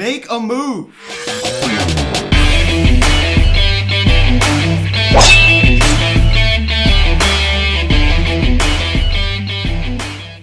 Make a move.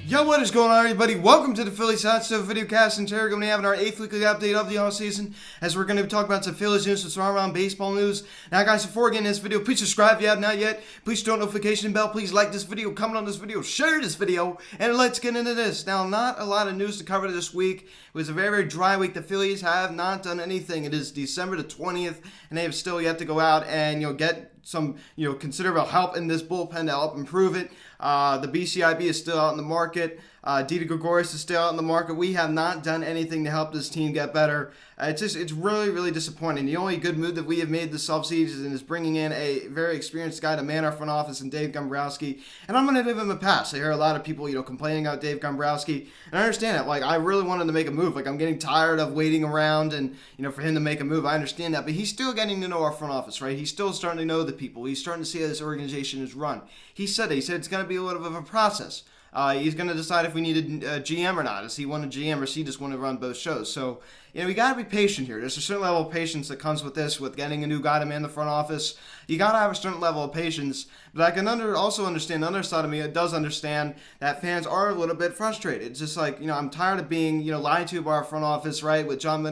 Yo, what is going on, everybody? Welcome to the Phillies Hot Stove Videocast. And today we're going to be having our 8th weekly update of the offseason, as we're going to be talking about some Phillies news, some around baseball news. Now, guys, before getting this video, please subscribe if you have not yet. Please turn on the notification bell. Please like this video, comment on this video, share this video, and let's get into this. Now, not a lot of news to cover this week. It was a very, very dry week. The Phillies have not done anything. It is December the 20th, and they have still yet to go out and, get some, considerable help in this bullpen to help improve it. The BCIB is still out in the market. Didi Gregorius is still out in the market. We have not done anything to help this team get better. It's really, really disappointing. The only good move that we have made this offseason is bringing in a very experienced guy to man our front office in Dave Gombrowski. And I'm going to give him a pass. I hear a lot of people, complaining about Dave Gombrowski. And I understand that. I really wanted to make a move. I'm getting tired of waiting around and, for him to make a move. I understand that. But he's still getting to know our front office, right? He's still starting to know the people. He's starting to see how this organization is run. He said it's going to be a little bit of a process. He's going to decide if we need a GM or not. Does he want a GM or does he just want to run both shows? So, we got to be patient here. There's a certain level of patience that comes with this, with getting a new guy to man the front office. You got to have a certain level of patience. But I can also understand the other side of me. It does understand that fans are a little bit frustrated. It's just I'm tired of being, lied to by our front office, right? With John,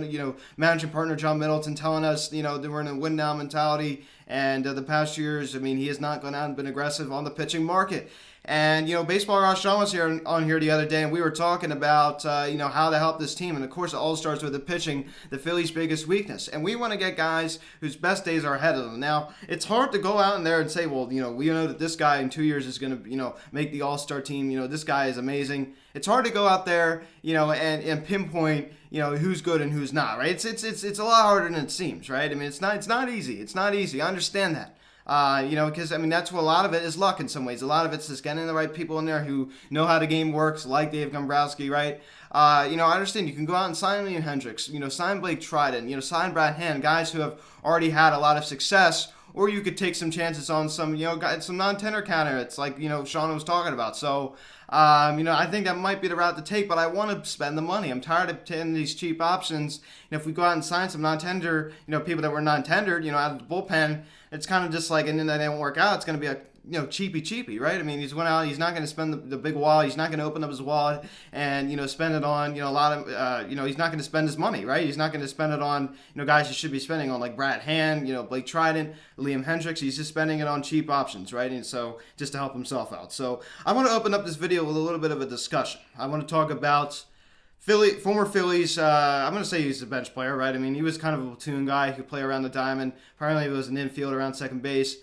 managing partner John Middleton telling us, that we're in a win now mentality. And the past years, he has not gone out and been aggressive on the pitching market. And, Baseball Ross Sean was on here the other day, and we were talking about, how to help this team. And, of course, it all starts with the pitching, the Phillies' biggest weakness. And we want to get guys whose best days are ahead of them. Now, it's hard to go out in there and say, well, we know that this guy in 2 years is going to, make the all-star team. This guy is amazing. It's hard to go out there, and pinpoint, who's good and who's not, right? It's a lot harder than it seems, right? It's not easy. It's not easy. I understand that. Because, that's what a lot of it is luck in some ways. A lot of it's just getting the right people in there who know how the game works, like Dave Gombrowski, right? I understand you can go out and sign Liam Hendricks, sign Blake Triton, sign Brad Hand, guys who have already had a lot of success, or you could take some chances on some, some non-tender candidates like, Sean was talking about. So, I think that might be the route to take, but I want to spend the money. I'm tired of taking these cheap options. If we go out and sign some non-tender, people that were non-tendered, out of the bullpen, it's kind of just and then they don't work out. It's going to be a, cheapy, right? He's went out. He's not going to spend the big wallet. He's not going to open up his wallet and, spend it on, a lot of, he's not going to spend his money, right? He's not going to spend it on, guys he should be spending on, like Brad Hand, Blake Triton, Liam Hendricks. He's just spending it on cheap options, right? And so just to help himself out. So I want to open up this video with a little bit of a discussion. I want to talk about former Phillies, I'm going to say he's a bench player, right? He was kind of a platoon guy who could play around the diamond. Apparently he was an infield around second base.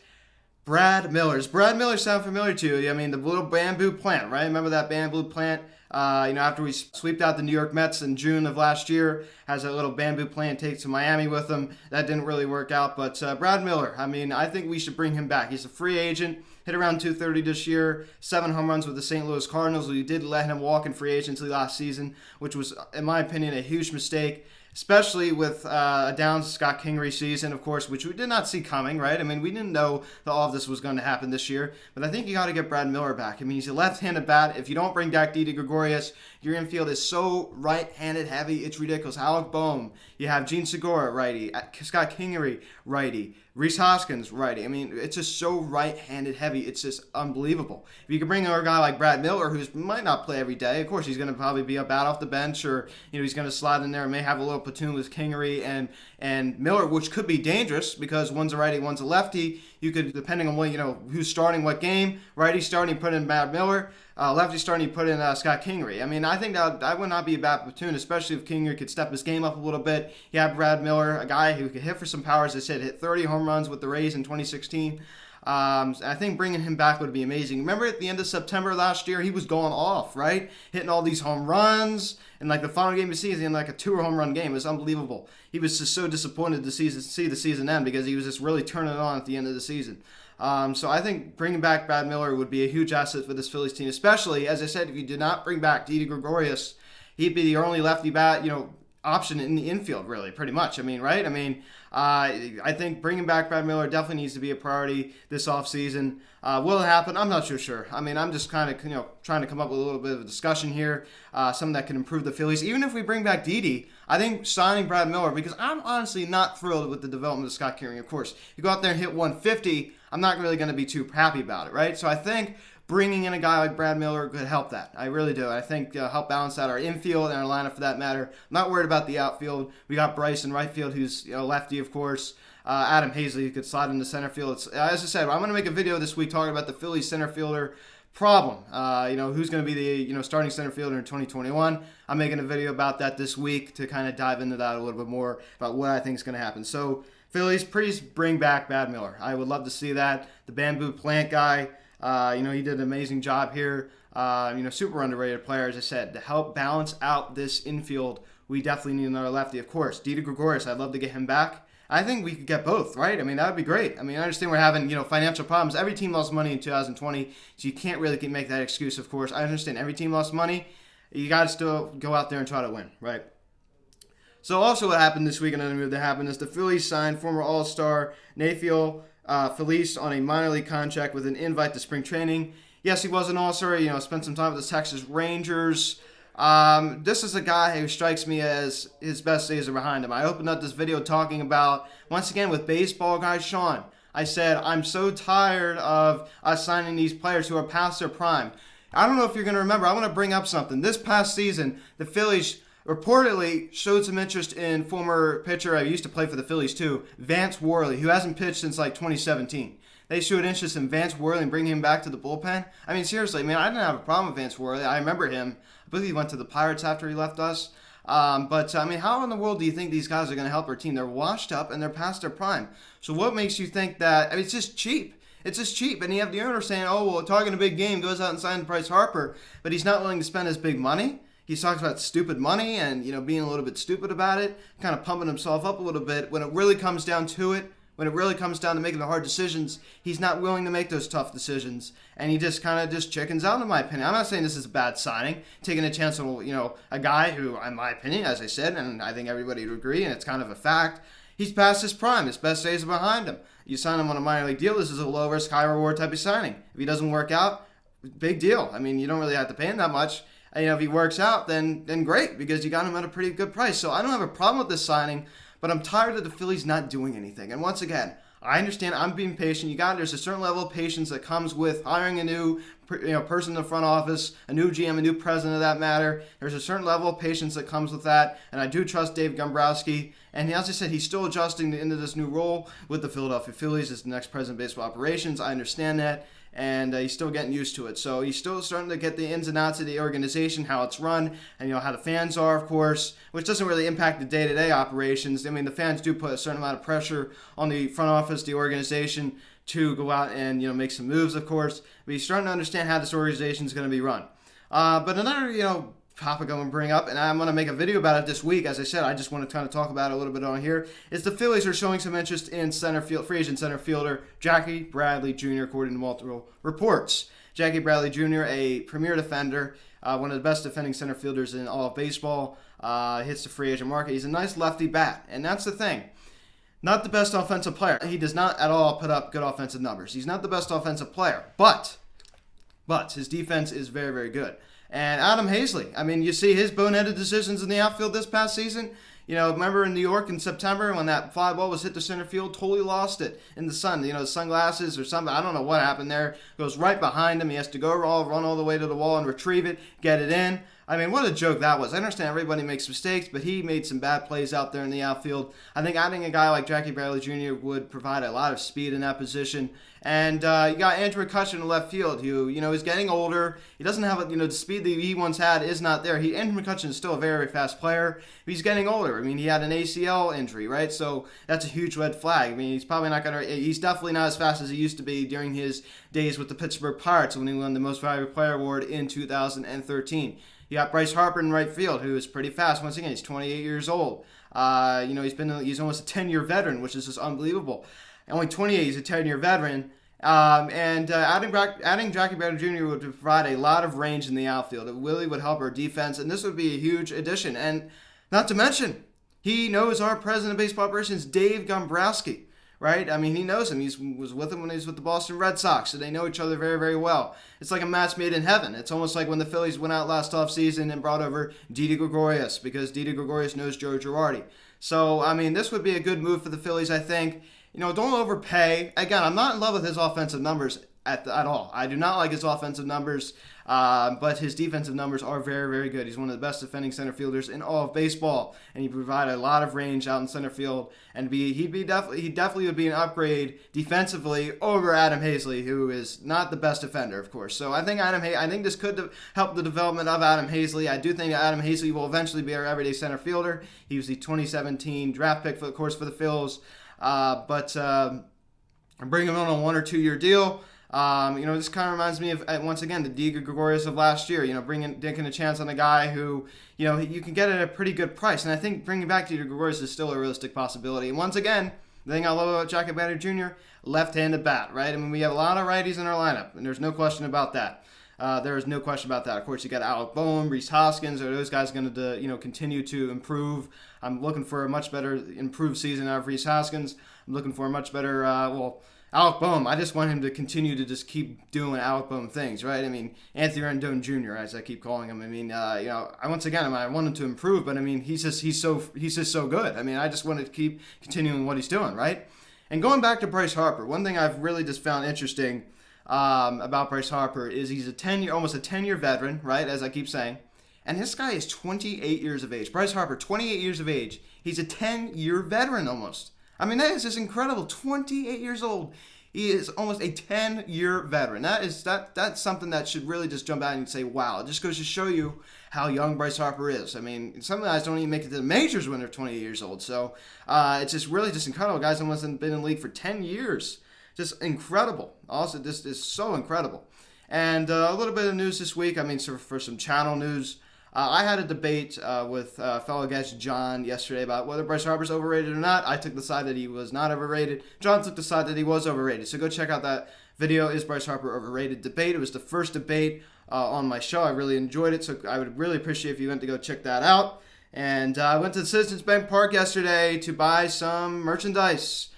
Brad Miller. Does Brad Miller sound familiar to you? The little bamboo plant, right? Remember that bamboo plant? After we swept out the New York Mets in June of last year, has a little bamboo plant take to Miami with him. That didn't really work out, but Brad Miller, I think we should bring him back. He's a free agent, hit around 230 this year, 7 home runs with the St. Louis Cardinals. We did let him walk in free agency last season, which was, in my opinion, a huge mistake, especially with a down Scott Kingery season, of course, which we did not see coming, right? We didn't know that all of this was going to happen this year, but I think you got to get Brad Miller back. He's a left-handed bat. If you don't bring back Didi Gregorius, your infield is so right-handed heavy, it's ridiculous. Alec Boehm, you have Gene Segura, righty, Scott Kingery, righty, Rhys Hoskins, righty. It's just so right-handed heavy. It's just unbelievable. If you could bring in a guy like Brad Miller, who might not play every day, of course, he's going to probably be a bat off the bench, or he's going to slide in there and may have a little platoon with Kingery and Miller, which could be dangerous because one's a righty, one's a lefty. You could, depending on what who's starting what game, righty starting, you put in Brad Miller. Lefty starting, you put in Scott Kingery. I think that would not be a bad platoon, especially if Kingery could step his game up a little bit. You have Brad Miller, a guy who could hit for some power, as I said, hit 30 home runs with the Rays in 2016. I think bringing him back would be amazing. Remember at the end of September last year, he was going off, right? Hitting all these home runs. And the final game of the season, in a 2-home run game. It was unbelievable. He was just so disappointed to see the season end because he was just really turning it on at the end of the season. So I think bringing back Brad Miller would be a huge asset for this Phillies team, especially, as I said, if you did not bring back Didi Gregorius, he'd be the only lefty bat, option in the infield, really, pretty much. I mean, right? I mean, I think bringing back Brad Miller definitely needs to be a priority this offseason. Will it happen? I'm not sure. I mean, I'm just kind of trying to come up with a little bit of a discussion here, something that can improve the Phillies. Even if we bring back Didi, I think signing Brad Miller, because I'm honestly not thrilled with the development of Scott Keuring. Of course, you go out there and hit 150, I'm not really going to be too happy about it, right? So I think bringing in a guy like Brad Miller could help that. I really do. I think help balance out our infield and our lineup for that matter. I'm not worried about the outfield. We got Bryce in right field, who's lefty, of course. Adam Hazley, who could slide into center field. As I said, I'm going to make a video this week talking about the Phillies center fielder problem. Who's going to be the starting center fielder in 2021. I'm making a video about that this week to kind of dive into that a little bit more about what I think is going to happen. So Phillies, please bring back Brad Miller. I would love to see that. The bamboo plant guy. He did an amazing job here. Super underrated player, as I said, to help balance out this infield. We definitely need another lefty, of course. Didi Gregorius, I'd love to get him back. I think we could get both, right? I mean, that would be great. I mean, I understand we're having, financial problems. Every team lost money in 2020, so you can't really make that excuse, of course. I understand every team lost money. You got to still go out there and try to win, right? So also what happened this week, another move that happened is the Phillies signed former All-Star Nathiel Felice on a minor league contract with an invite to spring training. Yes, he was an All-Star. Spent some time with the Texas Rangers. This is a guy who strikes me as his best days are behind him. I opened up this video talking about, once again, with baseball guy Sean. I said, I'm so tired of us signing these players who are past their prime. I don't know if you're going to remember. I want to bring up something. This past season, the Phillies reportedly showed some interest in former pitcher, I used to play for the Phillies too, Vance Warley, who hasn't pitched since 2017. They showed interest in Vance Warley and bringing him back to the bullpen. I mean, seriously, man, I didn't have a problem with Vance Warley. I remember him. I believe he went to the Pirates after he left us. But how in the world do you think these guys are going to help our team? They're washed up and they're past their prime. So what makes you think that? It's just cheap. It's just cheap. And you have the owner saying, talking a big game, goes out and signs Bryce Harper, but he's not willing to spend his big money. He talks about stupid money and, being a little bit stupid about it, kind of pumping himself up a little bit. When it really comes down to it, when it really comes down to making the hard decisions, he's not willing to make those tough decisions. And he just kind of chickens out, in my opinion. I'm not saying this is a bad signing, taking a chance on, a guy who, in my opinion, as I said, and I think everybody would agree, and it's kind of a fact, he's past his prime. His best days are behind him. You sign him on a minor league deal. This is a low-risk, high-reward type of signing. If he doesn't work out, big deal. I mean, you don't really have to pay him that much. If he works out, then great, because you got him at a pretty good price. So I don't have a problem with this signing, but I'm tired of the Phillies not doing anything. And once again, I understand I'm being patient. There's a certain level of patience that comes with hiring a new person in the front office, a new GM, a new president of that matter. There's a certain level of patience that comes with that, and I do trust Dave Gombrowski. And as I said, he's still adjusting into this new role with the Philadelphia Phillies as the next president of baseball operations. I understand that. And he's still getting used to it. So he's still starting to get the ins and outs of the organization, how it's run, and how the fans are, of course, which doesn't really impact the day-to-day operations. I mean, the fans do put a certain amount of pressure on the front office, the organization, to go out and make some moves, of course. But he's starting to understand how this organization is going to be run. But another topic I'm going to bring up, and I'm going to make a video about it this week. As I said, I just want to kind of talk about it a little bit on here, is the Phillies are showing some interest in free agent center fielder Jackie Bradley Jr., according to multiple reports. Jackie Bradley Jr., a premier defender, one of the best defending center fielders in all of baseball, hits the free agent market. He's a nice lefty bat, and that's the thing. Not the best offensive player. He does not at all put up good offensive numbers. He's not the best offensive player, but his defense is very, very good. And Adam Hazley, you see his boneheaded decisions in the outfield this past season. Remember in New York in September when that fly ball was hit to center field, totally lost it in the sun. The sunglasses or something. I don't know what happened there. Goes right behind him. He has to run all the way to the wall and retrieve it, get it in. What a joke that was. I understand everybody makes mistakes, but he made some bad plays out there in the outfield. I think adding a guy like Jackie Bradley Jr. would provide a lot of speed in that position. And you got Andrew McCutchen in left field, who, is getting older. He doesn't have, the speed that he once had is not there. Andrew McCutchen is still a very, very fast player, but he's getting older. He had an ACL injury, right? So that's a huge red flag. He's probably not going to, he's definitely not as fast as he used to be during his days with the Pittsburgh Pirates when he won the Most Valuable Player Award in 2013. You got Bryce Harper in right field, who is pretty fast. Once again, he's 28 years old. He's almost a 10-year veteran, which is just unbelievable. Only 28, he's a 10-year veteran. Adding Jackie Bradley Jr. would provide a lot of range in the outfield. It really would help our defense, and this would be a huge addition. And Not to mention, he knows our president of baseball operations, Dave Gombrowski, right? I mean, he knows him. He was with him when he was with the Boston Red Sox, so they know each other very, very well. It's like a match made in heaven. It's almost like when the Phillies went out last offseason and brought over Didi Gregorius, because Didi Gregorius knows Joe Girardi. So, I mean, this would be a good move for the Phillies, I think. You know, don't overpay. Again, I'm not in love with his offensive numbers at all. I do not like his offensive numbers, but his defensive numbers are very, very good. He's one of the best defending center fielders in all of baseball, and he provided a lot of range out in center field. And he definitely would be an upgrade defensively over Adam Hazley, who is not the best defender, of course. So I think this could help the development of Adam Hazley. I do think that Adam Hazley will eventually be our everyday center fielder. He was the 2017 draft pick for the Phils, but bring him on a 1 or 2 year deal. You know, this kind of reminds me of, once again, the Didi Gregorius of last year. You know, taking a chance on a guy who, you know, you can get at a pretty good price. And I think bringing back Didi Gregorius is still a realistic possibility. And once again, the thing I love about Jack Banner Jr., left-handed bat, right? I mean, we have a lot of righties in our lineup, and there's no question about that. There is no question about that. Of course, you got Alec Boehm, Rhys Hoskins. Are those guys going to, you know, continue to improve? I'm looking for a much better improved season out of Rhys Hoskins. I'm looking for a much better, Alec Boehm, I just want him to continue to just keep doing Alec Boehm things, right? I mean, Anthony Rendon Jr., as I keep calling him. I mean, you know, I want him to improve, but I mean, he's just so good. I mean, I just want to keep continuing what he's doing, right? And going back to Bryce Harper, one thing I've really just found interesting about Bryce Harper is he's almost a 10-year veteran, right? As I keep saying, and this guy is 28 years of age. Bryce Harper, 28 years of age. He's a 10-year veteran almost. I mean, that is just incredible. 28 years old. He is almost a 10-year veteran. That's something that should really just jump out and say, wow. It just goes to show you how young Bryce Harper is. I mean, some guys don't even make it to the majors when they're 28 years old. So it's just really just incredible. Guys almost been in the league for 10 years. Just incredible. Also, this is so incredible. And a little bit of news this week. I mean, so for some channel news, I had a debate with fellow guest John yesterday about whether Bryce Harper's overrated or not. I took the side that he was not overrated. John took the side that he was overrated. So go check out that video, Is Bryce Harper Overrated debate. It was the first debate on my show. I really enjoyed it, so I would really appreciate if you went to go check that out. And I went to Citizens Bank Park yesterday to buy some merchandise.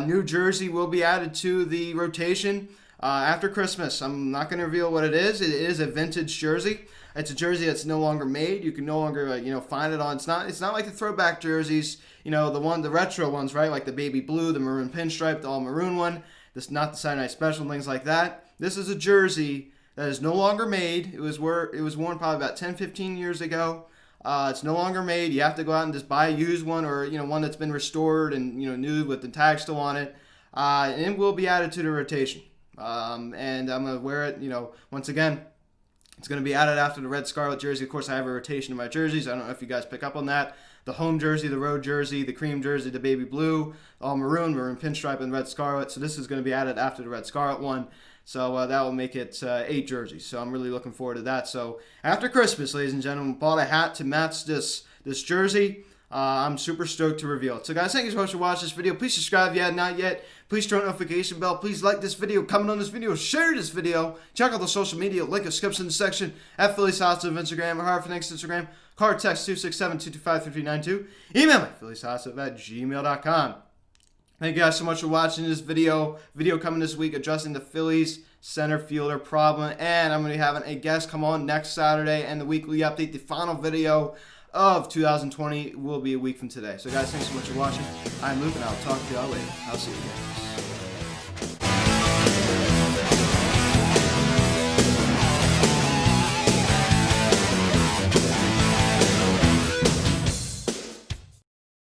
New jersey will be added to the rotation after Christmas. I'm not going to reveal what it is. It is a vintage jersey. It's a jersey that's no longer made. You can no longer, find it on. It's not like the throwback jerseys, the retro ones, right? Like the baby blue, the maroon pinstripe, the all maroon one. This not the Saturday Night Special, things like that. This is a jersey that is no longer made. It was worn probably about 10, 15 years ago. It's no longer made. You have to go out and just buy a used one, or one that's been restored and new with the tag still on it. And it will be added to the rotation. And I'm gonna wear it. Once again, it's going to be added after the red scarlet jersey. Of course, I have a rotation of my jerseys. I don't know if you guys pick up on that. The home jersey, the road jersey, the cream jersey, the baby blue, all maroon pinstripe, and red scarlet. So this is going to be added after the red scarlet one. So that will make it 8 jerseys. So I'm really looking forward to that. So after Christmas, ladies and gentlemen, bought a hat to match this jersey. I'm super stoked to reveal it. So guys, thank you so much for watching this video. Please subscribe if you have not yet. Please turn on the notification bell. Please like this video, comment on this video, share this video. Check out the social media link in the description section at Phillies Hot of Instagram or Hard for next Instagram. Card text 267-225-3392. Email me, phillieshotstuff@gmail.com. Thank you guys so much for watching this video. Video coming this week addressing the Phillies center fielder problem. And I'm going to be having a guest come on next Saturday and the weekly update. The final video of 2020 will be a week from today. So guys, thanks so much for watching. I'm Luke, and I'll talk to y'all later. I'll see you guys.